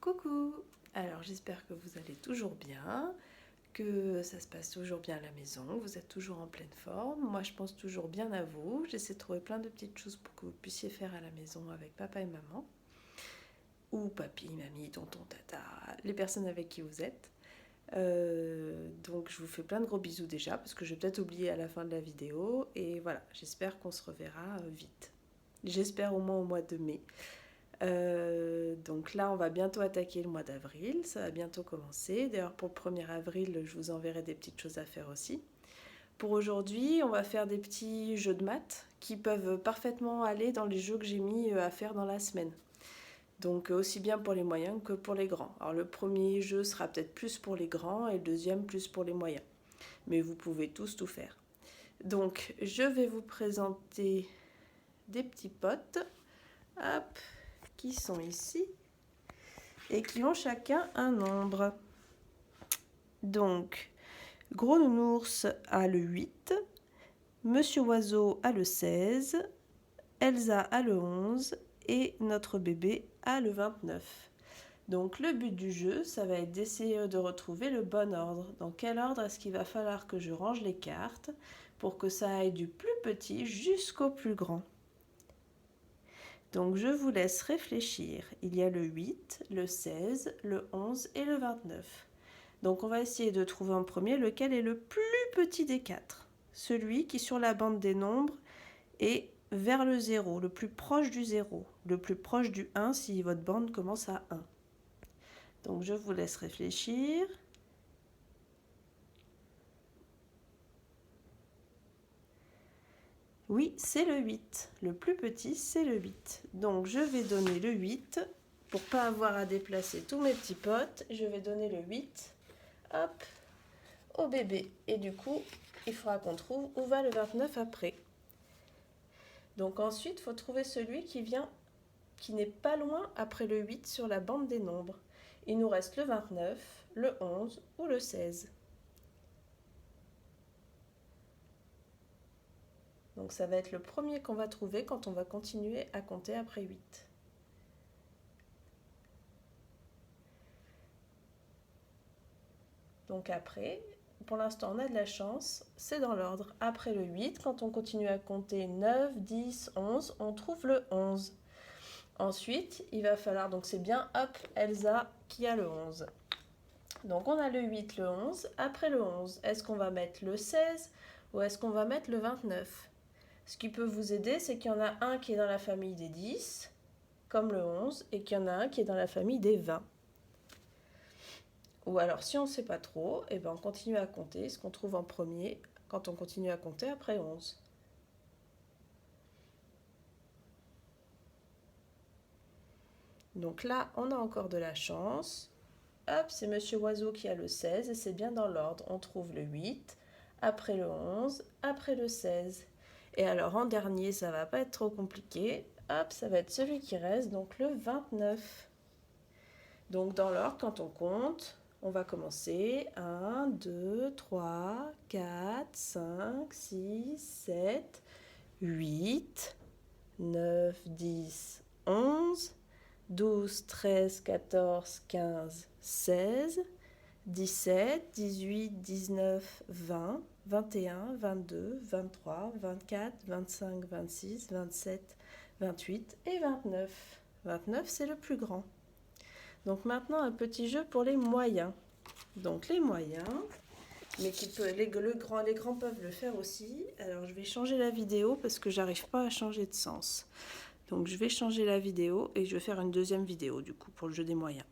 Coucou! Alors j'espère que vous allez toujours bien, que ça se passe toujours bien à la maison, vous êtes toujours en pleine forme. Moi je pense toujours bien à vous, j'essaie de trouver plein de petites choses pour que vous puissiez faire à la maison avec papa et maman, ou papy, mamie, tonton, tata, les personnes avec qui vous êtes. Donc je vous fais plein de gros bisous déjà, parce que je vais peut-être oublier à la fin de la vidéo, et voilà, j'espère qu'on se reverra vite. J'espère au moins au mois de mai. Donc là on va bientôt attaquer le mois d'avril, ça va bientôt commencer. D'ailleurs pour le 1er avril je vous enverrai des petites choses à faire aussi. Pour aujourd'hui on va faire des petits jeux de maths qui peuvent parfaitement aller dans les jeux que j'ai mis à faire dans la semaine. Donc aussi bien pour les moyens que pour les grands. Alors le premier jeu sera peut-être plus pour les grands et le deuxième plus pour les moyens. Mais vous pouvez tous tout faire. Donc je vais vous présenter des petits potes. Hop, qui sont ici et qui ont chacun un nombre. Donc, Gros Nounours a le 8, Monsieur Oiseau a le 16, Elsa a le 11 et notre bébé a le 29. Donc le but du jeu, ça va être d'essayer de retrouver le bon ordre. Dans quel ordre est-ce qu'il va falloir que je range les cartes pour que ça aille du plus petit jusqu'au plus grand. Donc je vous laisse réfléchir. Il y a le 8, le 16, le 11 et le 29. Donc on va essayer de trouver en premier lequel est le plus petit des quatre. Celui qui sur la bande des nombres est vers le 0, le plus proche du 0, le plus proche du 1 si votre bande commence à 1. Donc je vous laisse réfléchir. Oui, c'est le 8. Le plus petit, c'est le 8. Donc je vais donner le 8. Pour ne pas avoir à déplacer tous mes petits potes, je vais donner le 8 hop, au bébé. Et du coup, il faudra qu'on trouve où va le 29 après. Donc ensuite, il faut trouver celui qui n'est pas loin après le 8 sur la bande des nombres. Il nous reste le 29, le 11 ou le 16. Donc ça va être le premier qu'on va trouver quand on va continuer à compter après 8. Donc après, pour l'instant on a de la chance, c'est dans l'ordre. Après le 8, quand on continue à compter 9, 10, 11, on trouve le 11. Ensuite, il va falloir, donc c'est bien, hop, Elsa qui a le 11. Donc on a le 8, le 11. Après le 11, est-ce qu'on va mettre le 16 ou est-ce qu'on va mettre le 29? Ce qui peut vous aider, c'est qu'il y en a un qui est dans la famille des 10, comme le 11, et qu'il y en a un qui est dans la famille des 20. Ou alors, si on ne sait pas trop, eh ben on continue à compter ce qu'on trouve en premier quand on continue à compter après 11. Donc là, on a encore de la chance. Hop, c'est Monsieur Oiseau qui a le 16 et c'est bien dans l'ordre. On trouve le 8, après le 11, après le 16. Et alors en dernier, ça va pas être trop compliqué. Hop, ça va être celui qui reste, donc le 29. Donc dans l'ordre, quand on compte, on va commencer 1, 2, 3, 4, 5, 6, 7, 8, 9, 10, 11, 12, 13, 14, 15, 16, 17, 18, 19, 20, 21, 22, 23, 24, 25, 26, 27, 28 et 29. 29, c'est le plus grand. Donc maintenant, un petit jeu pour les moyens. Donc les moyens, mais les grands peuvent le faire aussi. Alors je vais changer la vidéo parce que j'arrive pas à changer de sens. Donc je vais changer la vidéo et je vais faire une deuxième vidéo du coup pour le jeu des moyens.